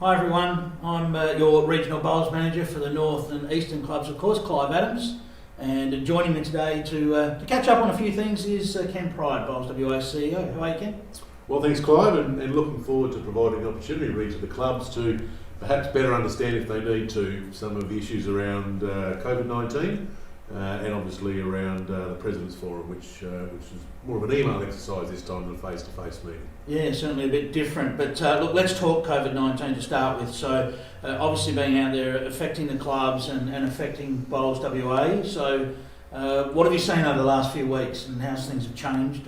Hi everyone, I'm your Regional Bowls Manager for the North and Eastern clubs, of course, Clive Adams. And joining me today to catch up on a few things is Ken Pride, Bowls WA CEO. How are you, Ken? Well, thanks, Clive, and looking forward to providing an opportunity to the clubs to perhaps better understand, if they need to, some of the issues around COVID-19 and obviously around the President's Forum, which is more of an email exercise this time than a face-to-face meeting. Yeah, certainly a bit different. But look, let's talk COVID-19 to start with. So obviously being out there affecting the clubs and affecting Bowls WA. So what have you seen over the last few weeks and how things have changed?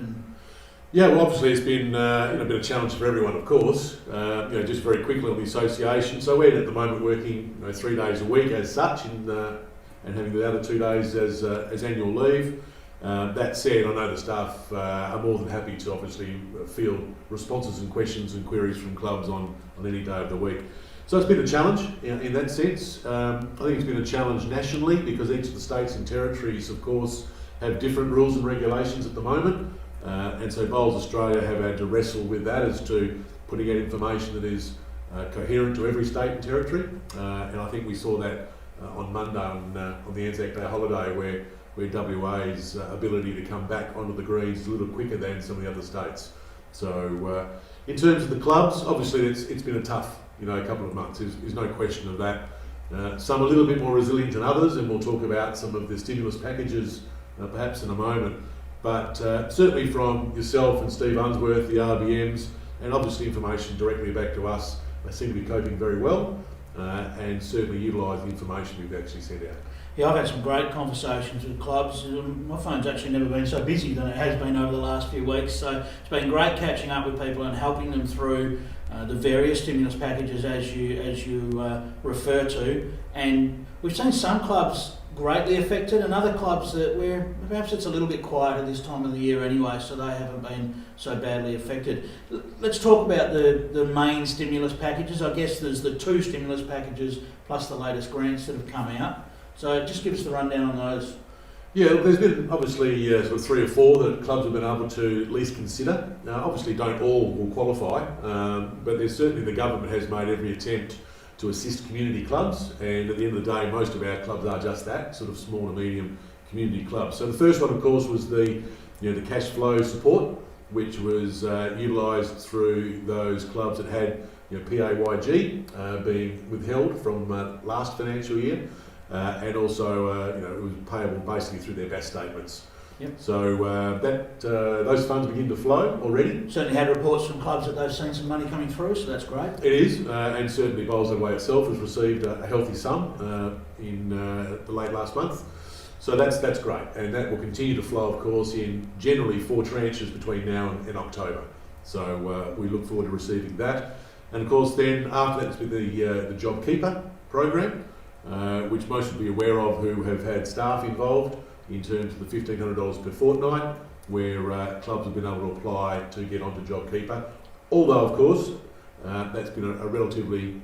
Yeah, well, obviously it's been a bit of a challenge for everyone, of course. Just very quickly on the association. So we're at the moment working 3 days a week as such, and having the other 2 days as annual leave. That said, I know the staff are more than happy to obviously field responses and questions and queries from clubs on any day of the week. So it's been a challenge in that sense. I think it's been a challenge nationally because each of the states and territories, of course, have different rules and regulations at the moment. And so Bowls Australia have had to wrestle with that as to putting out information that is coherent to every state and territory. And I think we saw that on Monday on the Anzac Day holiday where WA's ability to come back onto the greens is a little quicker than some of the other states. So in terms of the clubs, obviously it's been a tough couple of months, there's no question of that. Some a little bit more resilient than others, and we'll talk about some of the stimulus packages perhaps in a moment. But certainly from yourself and Steve Unsworth, the RBMs, and obviously information directly back to us, they seem to be coping very well and certainly utilise the information we've actually sent out. Yeah, I've had some great conversations with clubs. My phone's actually never been so busy than it has been over the last few weeks. So it's been great catching up with people and helping them through the various stimulus packages as you refer to. And we've seen some clubs greatly affected and other clubs that where perhaps it's a little bit quieter this time of the year anyway, so they haven't been so badly affected. Let's talk about the main stimulus packages. I guess there's the 2 stimulus packages plus the latest grants that have come out. So just give us the rundown on those. Yeah, there's been obviously sort of 3 or 4 that clubs have been able to at least consider. Obviously don't all will qualify, but there's certainly the government has made every attempt to assist community clubs, and at the end of the day most of our clubs are just that, sort of small and medium community clubs. So the first one of course was the cash flow support, which was utilised through those clubs that had PAYG being withheld from last financial year. And also, it was payable basically through their BAS statements. Yep. So those funds begin to flow already. Certainly had reports from clubs that they've seen some money coming through, so that's great. It is, and certainly Bowls WA itself has received a healthy sum in the late last month. So that's great, and that will continue to flow, of course, in generally 4 tranches between now and October. So we look forward to receiving that. And of course, then after that, it's been the JobKeeper program. Which most will be aware of who have had staff involved in terms of the $1,500 per fortnight, where clubs have been able to apply to get onto JobKeeper. Although, of course, that's been a relatively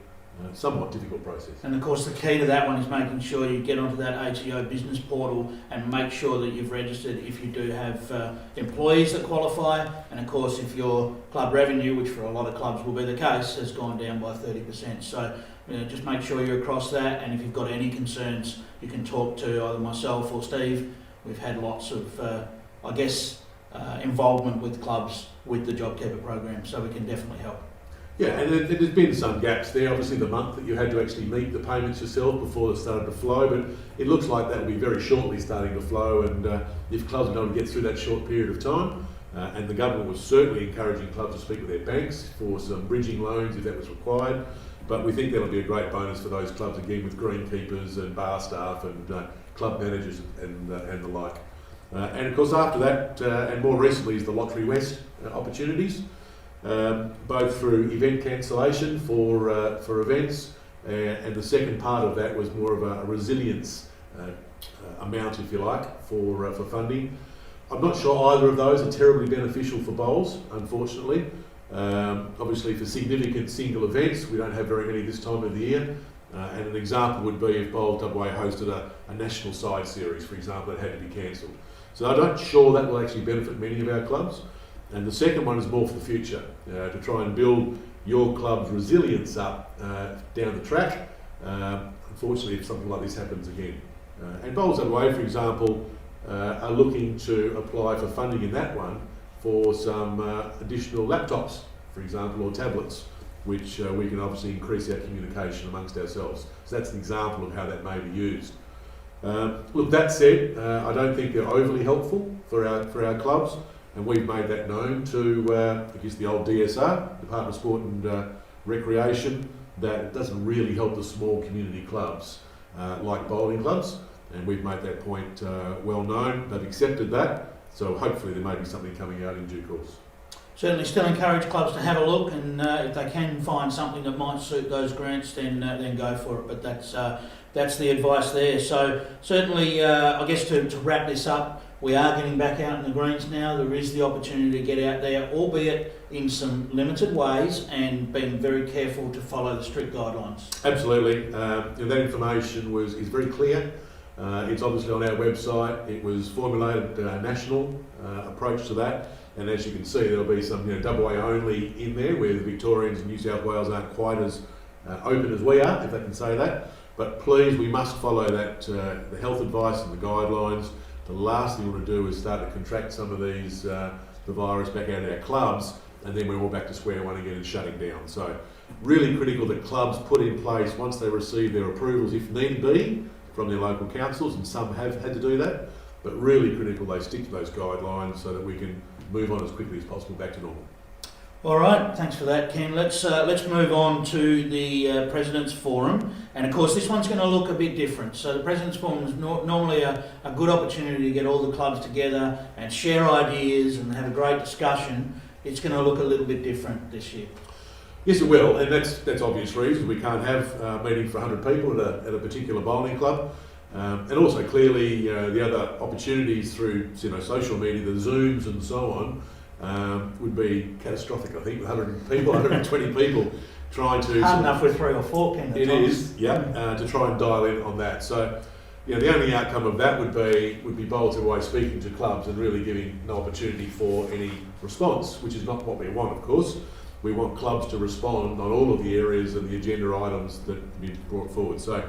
somewhat difficult process. And of course the key to that one is making sure you get onto that ATO business portal and make sure that you've registered if you do have employees that qualify, and of course if your club revenue, which for a lot of clubs will be the case, has gone down by 30%. So just make sure you're across that, and if you've got any concerns you can talk to either myself or Steve. We've had lots of involvement with clubs with the JobKeeper program, so we can definitely help. Yeah, and there's been some gaps there. Obviously the month that you had to actually meet the payments yourself before they started to flow, but it looks like that will be very shortly starting to flow, and if clubs are able to get through that short period of time, and the government was certainly encouraging clubs to speak with their banks for some bridging loans if that was required, but we think that'll be a great bonus for those clubs again with greenkeepers and bar staff and club managers and the like. And of course after that, and more recently, is the Lottery West opportunities. Both through event cancellation for events, and the second part of that was more of a resilience amount, if you like, for funding. I'm not sure either of those are terribly beneficial for Bowls, unfortunately. Obviously for significant single events, we don't have very many this time of the year, and an example would be if Bowls WA hosted a national side series, for example, that had to be cancelled. So I'm not sure that will actually benefit many of our clubs. And the second one is more for the future, to try and build your club's resilience up down the track, unfortunately, if something like this happens again. And Bowls WA, for example, are looking to apply for funding in that one for some additional laptops, for example, or tablets, which we can obviously increase our communication amongst ourselves. So that's an example of how that may be used. Look, that said, I don't think they're overly helpful for our clubs, and we've made that known to, I guess, the old DSR, Department of Sport and Recreation, that it doesn't really help the small community clubs like bowling clubs, and we've made that point well known. They've accepted that, so hopefully there may be something coming out in due course. Certainly still encourage clubs to have a look, and if they can find something that might suit those grants, then go for it. But that's the advice there. So certainly, I guess to wrap this up, we are getting back out in the greens now. There is the opportunity to get out there, albeit in some limited ways, and being very careful to follow the strict guidelines. Absolutely. That information is very clear. It's obviously on our website. It was formulated a national approach to that. And as you can see, there'll be some WA only in there, where the Victorians and New South Wales aren't quite as open as we are, if I can say that. But please, we must follow that, the health advice and the guidelines. The last thing we want to do is start to contract some of these, the virus back out of our clubs, and then we're all back to square one again and shutting down. So really critical that clubs put in place, once they receive their approvals, if need be, from their local councils, and some have had to do that, but really critical they stick to those guidelines so that we can move on as quickly as possible back to normal. All right, thanks for that, Ken. Let's move on to the President's Forum, and of course this one's going to look a bit different. So the President's Forum is normally a good opportunity to get all the clubs together and share ideas and have a great discussion. It's going to look a little bit different this year. Yes, it will, and that's obvious reasons. We can't have a meeting for 100 people at a particular bowling club. And also clearly the other opportunities through social media, the Zooms and so on, would be catastrophic. I think with 100 people, 120 people trying to... Hard enough with 3 or 4, Ken. It is, yeah, to try and dial in on that. So, the only outcome of that would be Bowls WA speaking to clubs and really giving no opportunity for any response, which is not what we want, of course. We want clubs to respond on all of the areas and the agenda items that have been brought forward. So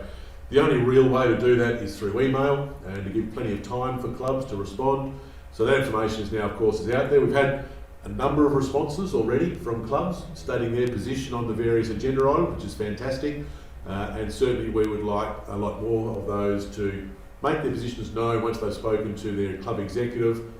the only real way to do that is through email, and to give plenty of time for clubs to respond. So that information is now, of course, out there. We've had a number of responses already from clubs stating their position on the various agenda items, which is fantastic. And certainly we would like a lot more of those to make their positions known once they've spoken to their club executive,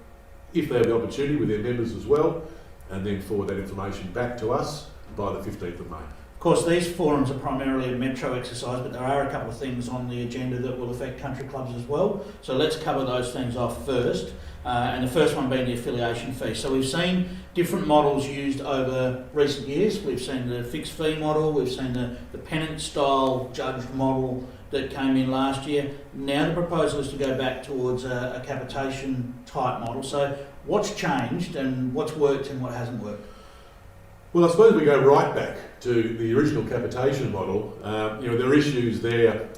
if they have the opportunity, with their members as well, and then forward that information back to us by the 15th of May. Of course, these forums are primarily a metro exercise, but there are a couple of things on the agenda that will affect country clubs as well. So let's cover those things off first. And the first one being the affiliation fee. So we've seen different models used over recent years. We've seen the fixed fee model, we've seen the pennant style judged model that came in last year. Now the proposal is to go back towards a capitation type model. So what's changed and what's worked and what hasn't worked? Well, I suppose we go right back to the original capitation model. There are issues there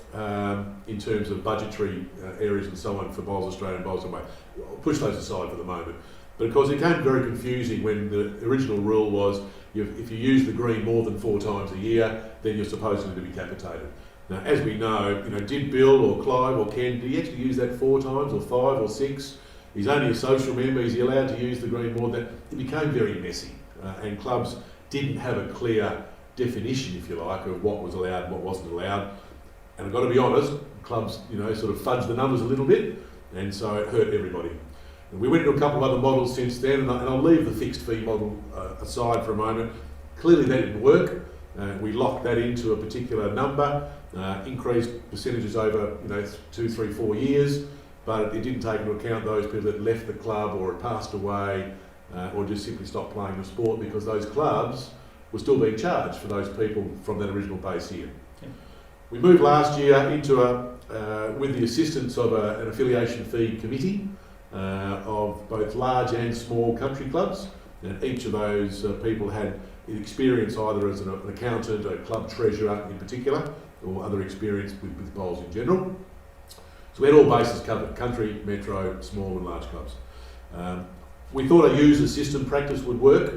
in terms of budgetary areas and so on for Bowls Australia and Bowls WA. I'll push those aside for the moment. But of course it became very confusing when the original rule was if you use the green more than 4 times a year, then you're supposedly to be capitated. Now, as we know, did Bill or Clive or Ken, did he actually use that 4 times or 5 or 6? He's only a social member, is he allowed to use the green more than that? It became very messy. And clubs didn't have a clear definition, if you like, of what was allowed and what wasn't allowed. And I've got to be honest, clubs, sort of fudged the numbers a little bit, and so it hurt everybody. And we went into a couple of other models since then, and I'll leave the fixed fee model aside for a moment. Clearly that didn't work. We locked that into a particular number, increased percentages over 2, 3, 4 years, but it didn't take into account those people that left the club or had passed away, or just simply stopped playing the sport, because those clubs were still being charged for those people from that original base year. Yeah. We moved last year into with the assistance of an affiliation fee committee of both large and small country clubs, and each of those people had experience either as an accountant, a club treasurer in particular, or other experience with bowls in general. So we had all bases covered: country, metro, small and large clubs. We thought a user system practice would work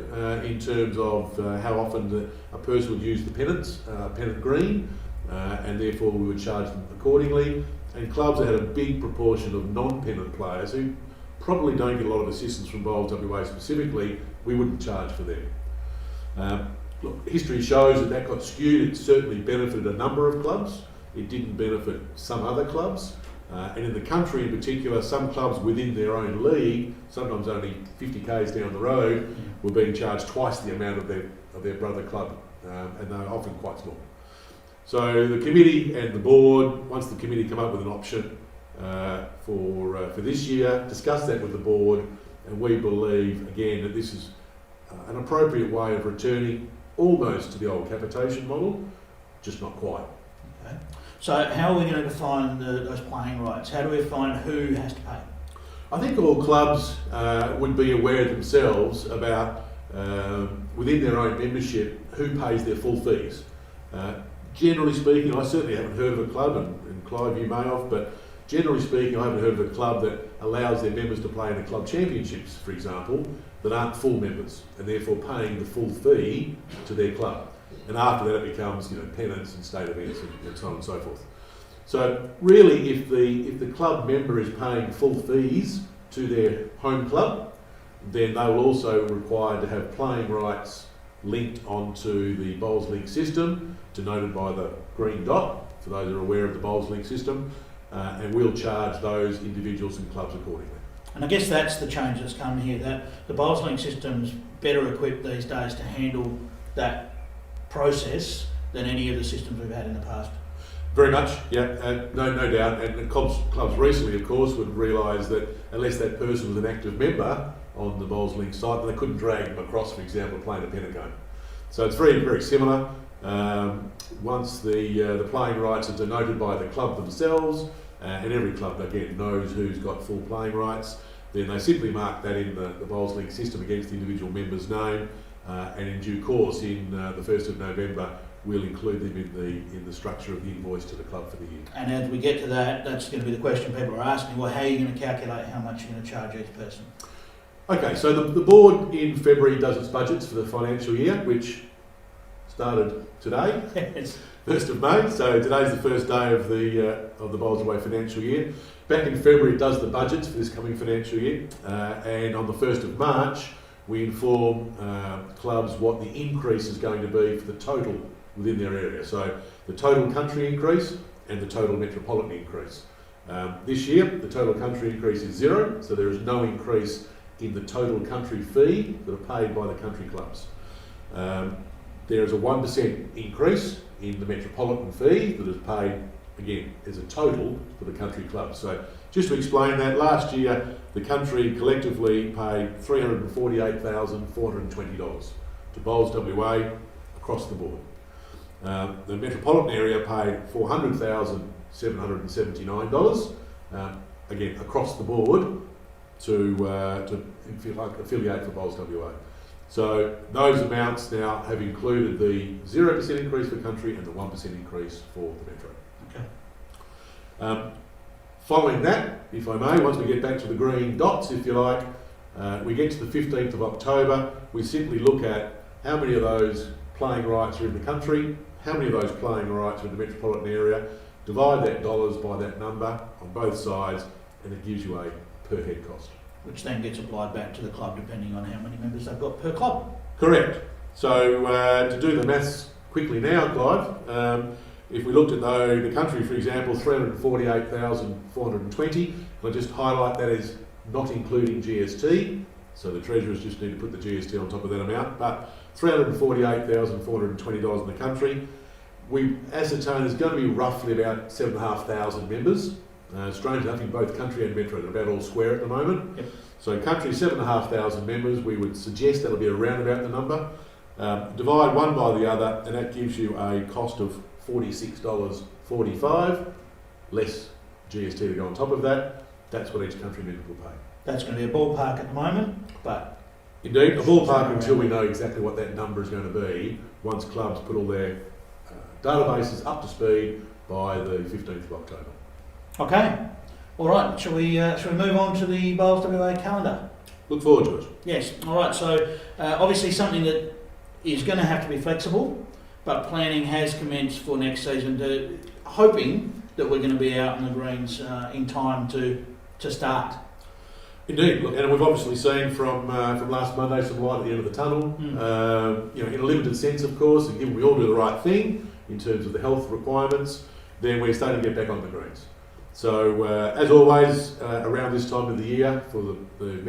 in terms of how often a person would use the pennants, pennant green, and therefore we would charge them accordingly. And clubs that had a big proportion of non-pennant players who probably don't get a lot of assistance from Bowls WA specifically, we wouldn't charge for them. Look, history shows that that got skewed. It certainly benefited a number of clubs. It didn't benefit some other clubs. And in the country in particular, some clubs within their own league, sometimes only 50 k's down the road, were being charged twice the amount of their brother club, and they're often quite small. So the committee and the board, once the committee come up with an option for this year, discuss that with the board, and we believe again that this is an appropriate way of returning almost to the old capitation model, just not quite. Okay. So how are we going to define those playing rights? How do we define who has to pay? I think all clubs would be aware themselves about, within their own membership, who pays their full fees. Generally speaking, I certainly haven't heard of a club, and Clive, you may have, but generally speaking, I haven't heard of a club that allows their members to play in the club championships, for example, that aren't full members, and therefore paying the full fee to their club. And after that, it becomes, pennants and state events and so on and so forth. So really, if the club member is paying full fees to their home club, then they will also be required to have playing rights linked onto the Bowls Link system, denoted by the green dot, for those who are aware of the Bowls Link system, and we'll charge those individuals and clubs accordingly. And I guess that's the change that's come here, that the Bowls Link system's better equipped these days to handle that process than any of the systems we've had in the past. Very much, yeah, no doubt. And clubs recently, of course, would realise that unless that person was an active member on the Bowls Link site, then they couldn't drag them across, for example, playing a pennant game. So it's very, very similar. Once the playing rights are denoted by the club themselves, and every club again knows who's got full playing rights, then they simply mark that in the Bowls Link system against the individual member's name, and in due course, in the 1st of November, we'll include them in the structure of the invoice to the club for the year. And as we get to that, that's going to be the question people are asking, well, how are you going to calculate how much you're going to charge each person? Okay, so the board in February does its budgets for the financial year, which started today, Yes. 1st of May, so today's the first day of the Bowls Away financial year. Back in February it does the budgets for this coming financial year, and on the 1st of March we inform clubs what the increase is going to be for the total within their area. So the total country increase and the total metropolitan increase. This year the total country increase is 0, so there is no increase in the total country fee that are paid by the country clubs. There is a 1% increase in the metropolitan fee that is paid, again, as a total for the country clubs. So just to explain that, last year the country collectively paid $348,420 to Bowls WA across the board. The metropolitan area paid $400,779, again, across the board to affiliate for Bowls WA. So those amounts now have included the 0% increase for country and the 1% increase for the metro. Okay. Following that, if I may, once we get back to the green dots, if you like, we get to the 15th of October, we simply look at how many of those playing rights are in the country, how many of those playing rights are in the metropolitan area, divide that dollars by that number on both sides, and it gives you a per head cost. Which then gets applied back to the club depending on how many members they've got per club. Correct. So to do the maths quickly now, Clive, if we looked at the country, for example, 348,420, I'll just highlight that as not including GST, so the treasurers just need to put the GST on top of that amount, but $348,420 in the country. We ascertain there's going to be roughly about 7,500 members. Strange enough, in both country and metro, they're about all square at the moment. Yep. So country, 7,500 members, we would suggest that'll be around about the number. Divide one by the other, and that gives you a cost of $46.45, less GST to go on top of that. That's what each country member will pay. That's going to be a ballpark at the moment, but... Indeed, a ballpark until we know exactly what that number is going to be once clubs put all their databases up to speed by the 15th of October. Okay. All right. Shall we move on to the Bowls WA calendar? look forward to it. Yes. All right. So obviously something that is going to have to be flexible, but planning has commenced for next season. Hoping that we're going to be out in the greens in time to start. Indeed, look, and we've obviously seen from last Monday some light at the end of the tunnel. In a limited sense, of course, and given we all do the right thing in terms of the health requirements, then we're starting to get back on the greens. So, as always, around this time of the year for the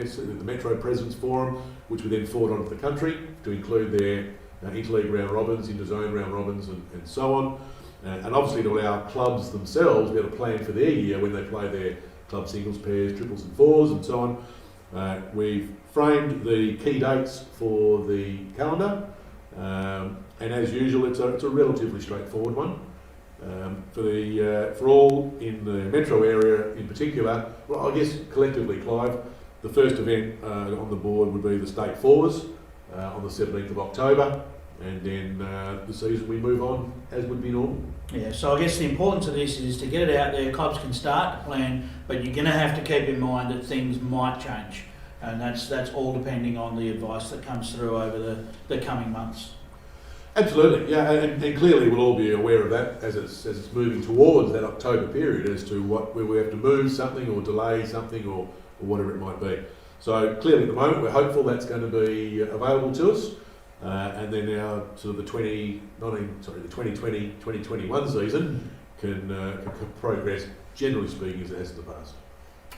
Metro Presidents Forum, which we then forward onto the country to include their interleague round robins, interzone round robins, and so on, and obviously to allow clubs themselves to be able to plan for their year when they play their club singles, pairs, triples and fours and so on. We've framed the key dates for the calendar, and as usual it's a relatively straightforward one. For all in the metro area in particular, well, I guess collectively, Clive, the first event on the board would be the State Fours on the 17th of October, and then the season we move on as would be normal. Yeah, so I guess the importance of this is to get it out there. Clubs can start to plan, but you're going to have to keep in mind that things might change, and that's all depending on the advice that comes through over the coming months. Absolutely, yeah, and clearly we'll all be aware of that as it's moving towards that October period as to where we have to move something or delay something or whatever it might be. So clearly at the moment we're hopeful that's going to be available to us, and then now sort of the 2020-2021 season can progress, generally speaking, as it has in the past.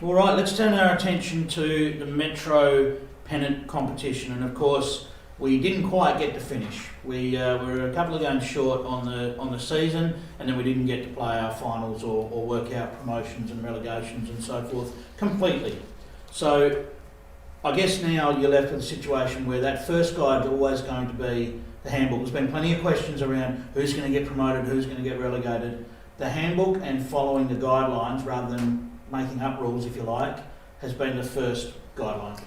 All right, let's turn our attention to the Metro Pennant competition, and of course we didn't quite get to finish. We were a couple of games short on the season, and then we didn't get to play our finals or work out promotions and relegations and so forth completely. So I guess now you're left with a situation where that first guide is always going to be the handbook. There's been plenty of questions around who's going to get promoted, who's going to get relegated. The handbook and following the guidelines rather than making up rules, if you like, has been the first guideline.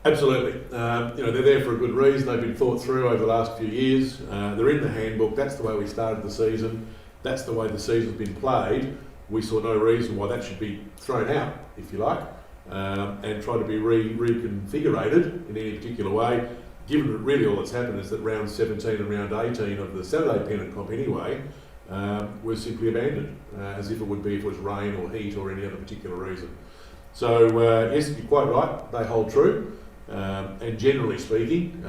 Absolutely. They're there for a good reason. They've been thought through over the last few years. They're in the handbook. That's the way we started the season. That's the way the season's been played. We saw no reason why that should be thrown out, if you like, and try to be reconfigurated in any particular way, given that really all that's happened is that round 17 and round 18 of the Saturday Pennant Comp anyway were simply abandoned, as if it would be if it was rain or heat or any other particular reason. So, yes, you're quite right, they hold true. And generally speaking,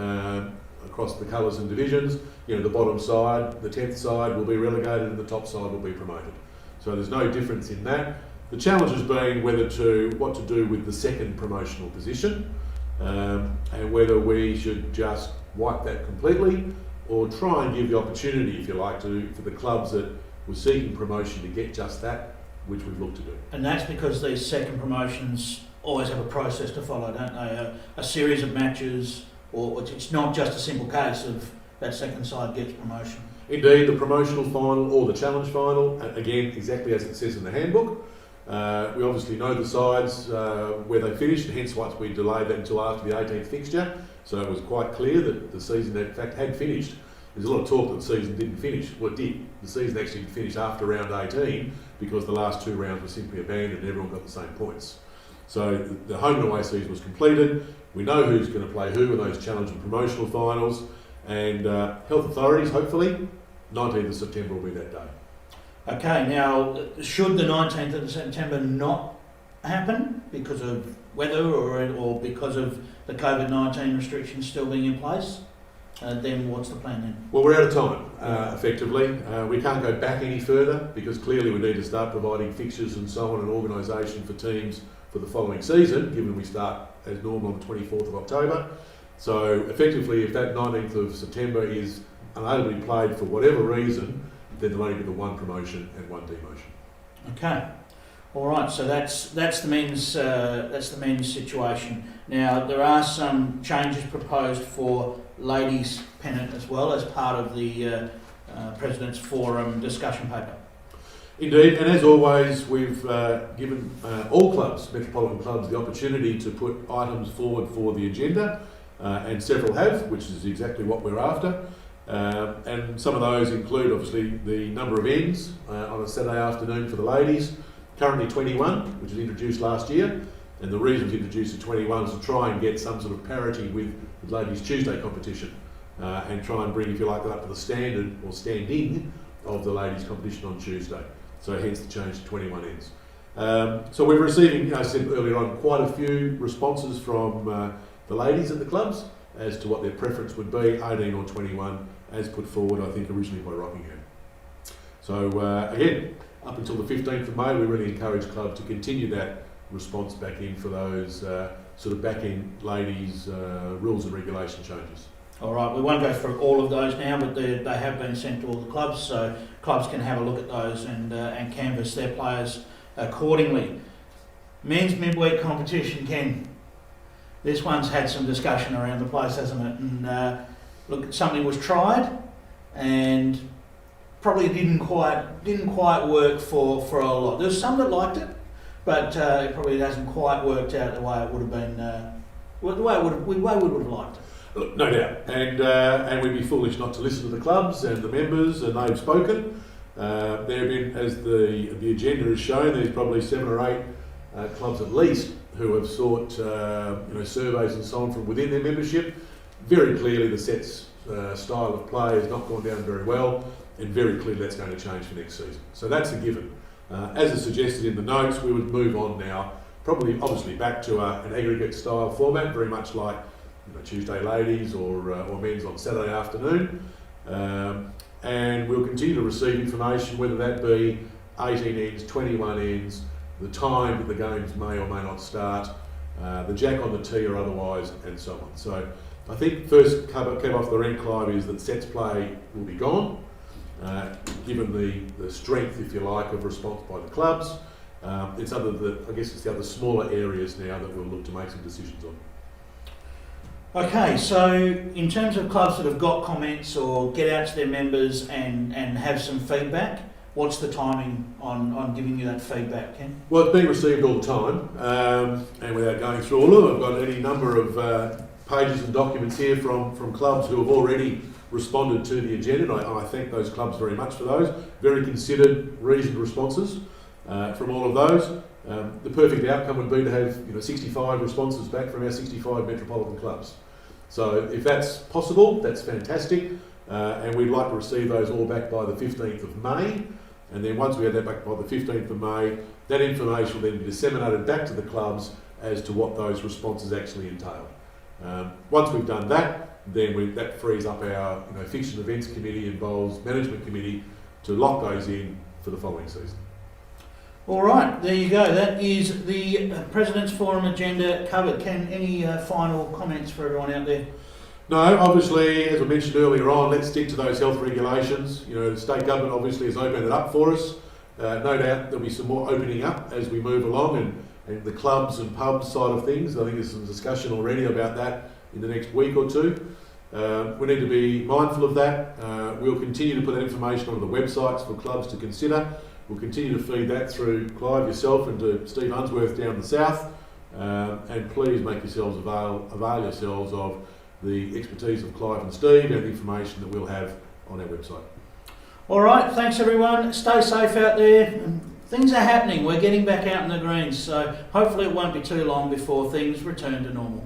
across the colours and divisions, the bottom side, the 10th side will be relegated and the top side will be promoted. So there's no difference in that. The challenge has been what to do with the second promotional position, and whether we should just wipe that completely or try and give the opportunity, if you like, for the clubs that were seeking promotion to get just that, which we've looked to do. And that's because these second promotions always have a process to follow, don't they? A series of matches, or it's not just a simple case of that second side gets promotion. Indeed, the promotional final or the challenge final, again, exactly as it says in the handbook. We obviously know the sides where they finished, and hence why we delayed that until after the 18th fixture. So it was quite clear that the season, in fact, had finished. There's a lot of talk that the season didn't finish. Well, it did. The season actually finished after round 18 because the last two rounds were simply abandoned and everyone got the same points. So the home and away season was completed. We know who's going to play who in those challenge and promotional finals, and health authorities, hopefully, 19th of September will be that day. Okay, now, should the 19th of September not happen because of weather or because of the COVID-19 restrictions still being in place, then what's the plan then? Well, we're out of time, effectively. We can't go back any further because clearly we need to start providing fixtures and so on and organisation for teams for the following season, given we start as normal on the 24th of October. So effectively, if that 19th of September is unable to be played for whatever reason, then there'll only be the one promotion and one demotion. Okay, all right. So that's the men's situation. Now there are some changes proposed for ladies' pennant as well as part of the President's Forum discussion paper. Indeed, and as always, we've given all clubs, metropolitan clubs, the opportunity to put items forward for the agenda, and several have, which is exactly what we're after. And some of those include, obviously, the number of ends on a Saturday afternoon for the ladies, currently 21, which was introduced last year, And the reason to introduce the 21 is to try and get some sort of parity with the Ladies Tuesday competition and try and bring, if you like, that up to the standard or standing of the ladies competition on Tuesday. So hence the change to 21 ends. So we're receiving, I said earlier on, quite a few responses from the ladies at the clubs as to what their preference would be, 18 or 21, as put forward, I think, originally by Rockingham. So again, up until the 15th of May, we really encourage clubs to continue that response back in for those sort of back-end ladies' rules and regulation changes. All right, we won't go through all of those now, but they have been sent to all the clubs, so clubs can have a look at those and canvass their players accordingly. Men's midweek competition, Ken. This one's had some discussion around the place, hasn't it? And look, something was tried and probably didn't quite work for a lot. There's some that liked it, but it probably hasn't quite worked out the way it would have been, the way we would have liked it. Look, no doubt, and we'd be foolish not to listen to the clubs and the members, and they've spoken. There have been, as the agenda has shown, there's probably 7 or 8 clubs at least who have sought surveys and so on from within their membership. Very clearly, the sets style of play has not gone down very well, and very clearly that's going to change for next season. So that's a given. As is suggested in the notes, we would move on now, probably obviously back to an aggregate style format, very much like Tuesday ladies or men's on Saturday afternoon. And we'll continue to receive information, whether that be 18 ends, 21 ends, the time that the games may or may not start, the jack on the tee or otherwise, and so on. So I think first cab off the rank, Clive, is that sets play will be gone, given the strength, if you like, of response by the clubs. It's the other smaller areas now that we'll look to make some decisions on. Okay, so in terms of clubs that have got comments or get out to their members and have some feedback, what's the timing on giving you that feedback, Ken? Well, it's being received all the time, and without going through all of them, I've got any number of pages and documents here from clubs who have already responded to the agenda, and I thank those clubs very much for those. Very considered, reasoned responses from all of those. The perfect outcome would be to have 65 responses back from our 65 metropolitan clubs. So if that's possible, that's fantastic, and we'd like to receive those all back by the 15th of May, and then once we have that back by the 15th of May, that information will then be disseminated back to the clubs as to what those responses actually entail. Once we've done that, then that frees up our fixture and events committee and bowls management committee to lock those in for the following season. All right, there you go. That is the President's Forum agenda covered. Ken, any final comments for everyone out there? No, obviously, as I mentioned earlier on, let's stick to those health regulations. The state government obviously has opened it up for us. No doubt there'll be some more opening up as we move along, and the clubs and pubs side of things. I think there's some discussion already about that in the next week or two. We need to be mindful of that. We'll continue to put that information on the websites for clubs to consider. We'll continue to feed that through Clive, yourself, and to Steve Unsworth down the south. And please make yourselves avail yourselves of the expertise of Clive and Steve and the information that we'll have on our website. All right, thanks everyone. Stay safe out there. Things are happening. We're getting back out in the greens, so hopefully it won't be too long before things return to normal.